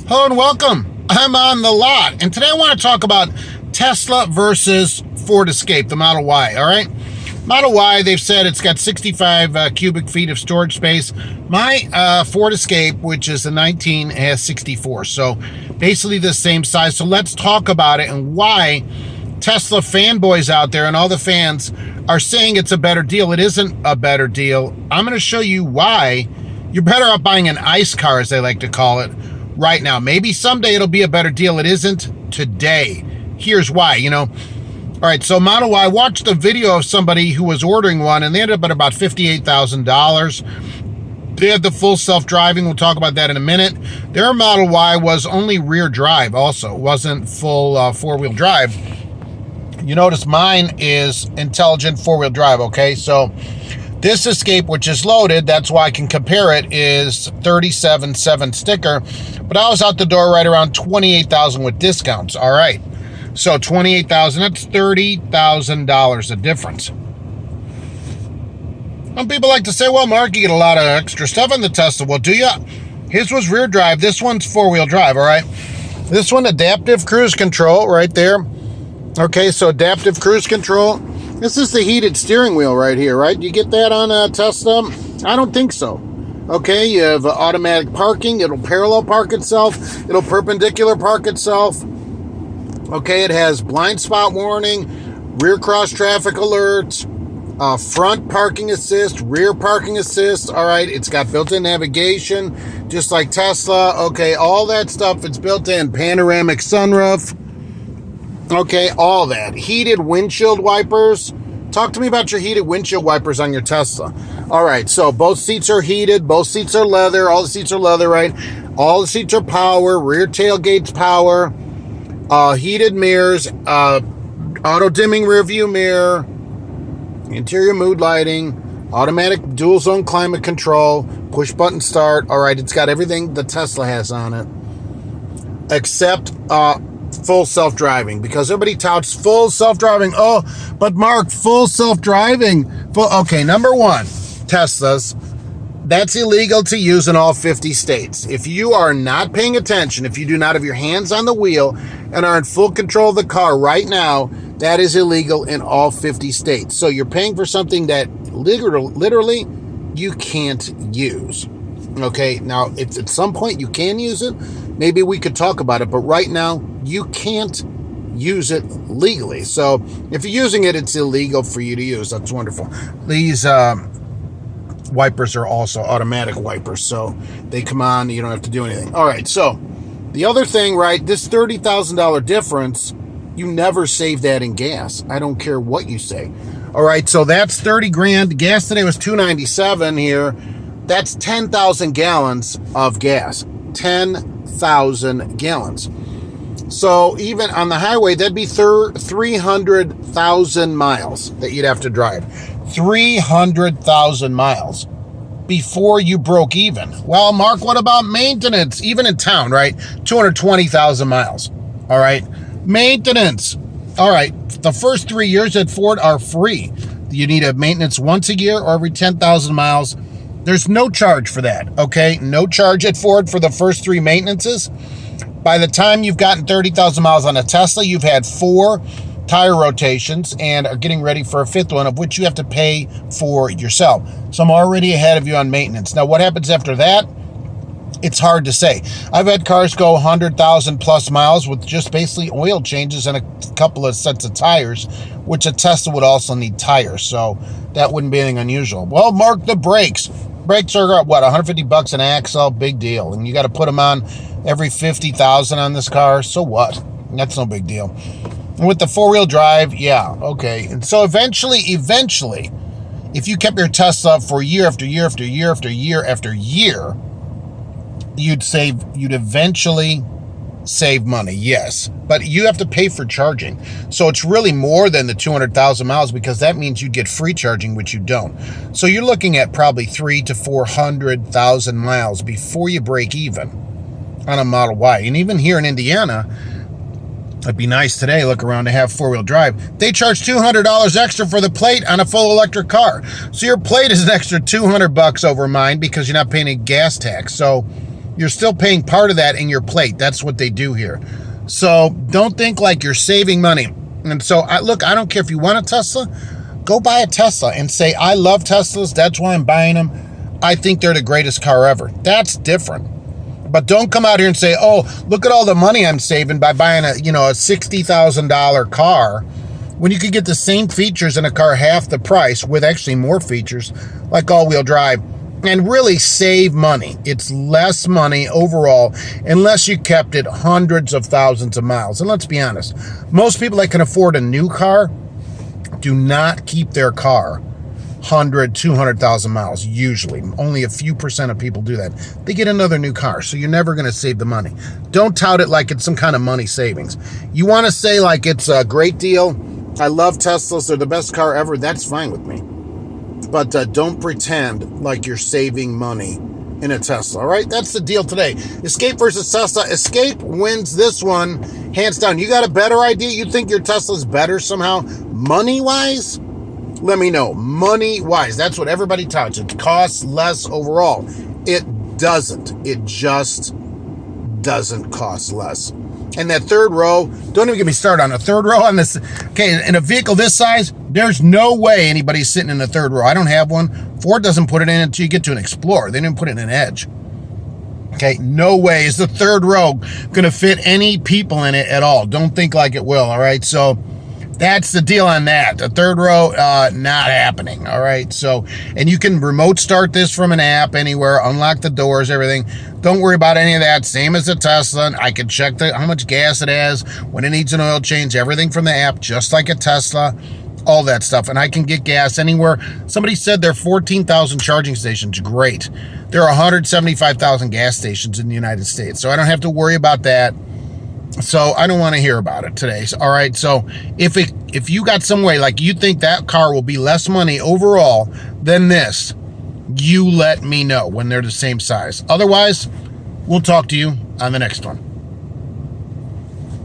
Hello and welcome. I'm on the lot, and today I want to talk about Tesla versus Ford Escape, the Model Y, all right? Model Y, they've said it's got 65 cubic feet of storage space. My Ford Escape, which is a 19, has 64, so basically the same size. So let's talk about it and why Tesla fanboys out there and all the fans are saying it's a better deal. It isn't a better deal. I'm going to show you why you're better off buying an ICE car, as they like to call it, right now. Maybe someday it'll be a better deal. It isn't today. Here's why, All right, so Model Y, I watched a video of somebody who was ordering one, and they ended up at about $58,000. They had the full self-driving. We'll talk about that in a minute. Their Model Y was only rear drive also. It wasn't full four-wheel drive. You notice mine is intelligent four-wheel drive, okay? So this Escape, which is loaded, that's why I can compare it, is 37.7 sticker. But I was out the door right around $28,000 with discounts. All right. So $28,000, that's $30,000 a difference. Some people like to say, well, Mark, you get a lot of extra stuff in the Tesla. Well, do you? His was rear drive. This one's four-wheel drive, all right? This one, adaptive cruise control right there. Okay, so adaptive cruise control. This is the heated steering wheel right here, right? You get that on a Tesla? I don't think so. Okay, you have automatic parking. It'll parallel park itself. It'll perpendicular park itself. Okay, it has blind spot warning, rear cross traffic alerts, front parking assist, rear parking assist. All right, it's got built-in navigation, just like Tesla. Okay, all that stuff, it's built in. Panoramic sunroof. Okay, all that. Heated windshield wipers. Talk to me about your heated windshield wipers on your Tesla. All right, so both seats are heated. Both seats are leather. All the seats are leather, right? All the seats are power. Rear tailgate's power. Heated mirrors. Auto-dimming rear view mirror. Interior mood lighting. Automatic dual-zone climate control. Push-button start. All right, it's got everything the Tesla has on it. Except full self-driving, because everybody touts full self-driving. Oh, but Mark, full self-driving. Okay, number one, Teslas, that's illegal to use in all 50 states. If you are not paying attention, if you do not have your hands on the wheel and are in full control of the car right now, that is illegal in all 50 states. So you're paying for something that literally you can't use. Okay, now if at some point you can use it, maybe we could talk about it, but right now you can't use it legally. So if you're using it, it's illegal for you to use. That's wonderful. These wipers are also automatic wipers, so they come on, you don't have to do anything. All right, so the other thing, right, this $30,000 difference, you never save that in gas. I don't care what you say. All right, so that's 30 grand. Gas today was $2.97 here. That's 10,000 gallons of gas. 10,000 gallons. So even on the highway, that'd be 300,000 miles that you'd have to drive. 300,000 miles before you broke even. Well, Mark, what about maintenance? Even in town, right? 220,000 miles. All right. Maintenance. All right. The first 3 years at Ford are free. You need a maintenance once a year or every 10,000 miles. There's no charge for that, okay? No charge at Ford for the first 3 maintenances. By the time you've gotten 30,000 miles on a Tesla, you've had 4 tire rotations and are getting ready for a 5th one, of which you have to pay for yourself. So I'm already ahead of you on maintenance. Now, what happens after that? It's hard to say. I've had cars go 100,000 plus miles with just basically oil changes and a couple of sets of tires, which a Tesla would also need tires. So that wouldn't be anything unusual. Well, Mark, the brakes. Brakes are, what, $150 an axle? Big deal. And you got to put them on every 50,000 on this car. So what? That's no big deal. And with the four-wheel drive, yeah, okay. And so eventually, if you kept your Tesla for year after year after year after year after year, you'd eventually save money, yes. But you have to pay for charging. So it's really more than the 200,000 miles, because that means you get free charging, which you don't. So you're looking at probably 300,000 to 400,000 miles before you break even on a Model Y. And even here in Indiana, it'd be nice today, look around, to have four-wheel drive. They charge $200 extra for the plate on a full electric car. So your plate is an extra $200 over mine because you're not paying a gas tax. So You're still paying part of that in your plate. That's what they do here. So don't think like you're saving money. And so, I don't care if you want a Tesla, go buy a Tesla and say, I love Teslas. That's why I'm buying them. I think they're the greatest car ever. That's different. But don't come out here and say, oh, look at all the money I'm saving by buying a $60,000 car when you could get the same features in a car half the price with actually more features like all-wheel drive and really save money. It's less money overall unless you kept it hundreds of thousands of miles. And let's be honest, most people that can afford a new car do not keep their car 100, 200,000 miles, usually. Only a few percent of people do that. They get another new car, so you're never going to save the money. Don't tout it like it's some kind of money savings. You want to say like it's a great deal. I love Teslas. They're the best car ever. That's fine with me. But don't pretend like you're saving money in a Tesla, all right? That's the deal today. Escape versus Tesla. Escape wins this one, hands down. You got a better idea? You think your Tesla's better somehow, money-wise? Let me know. Money-wise. That's what everybody touts. It costs less overall. It doesn't. It just doesn't cost less. And that third row, don't even get me started on a third row on this. Okay, in a vehicle this size, there's no way anybody's sitting in the third row. I don't have one. Ford doesn't put it in until you get to an Explorer. They didn't put it in an Edge. Okay, no way is the third row going to fit any people in it at all. Don't think like it will, all right? So that's the deal on that. The third row, not happening, all right? So, and you can remote start this from an app anywhere, unlock the doors, everything. Don't worry about any of that. Same as a Tesla. I can check how much gas it has, when it needs an oil change, everything from the app, just like a Tesla, all that stuff. And I can get gas anywhere. Somebody said there are 14,000 charging stations. Great. There are 175,000 gas stations in the United States, so I don't have to worry about that. So I don't want to hear about it today. All right. So if you got some way, like you think that car will be less money overall than this, you let me know when they're the same size. Otherwise, we'll talk to you on the next one.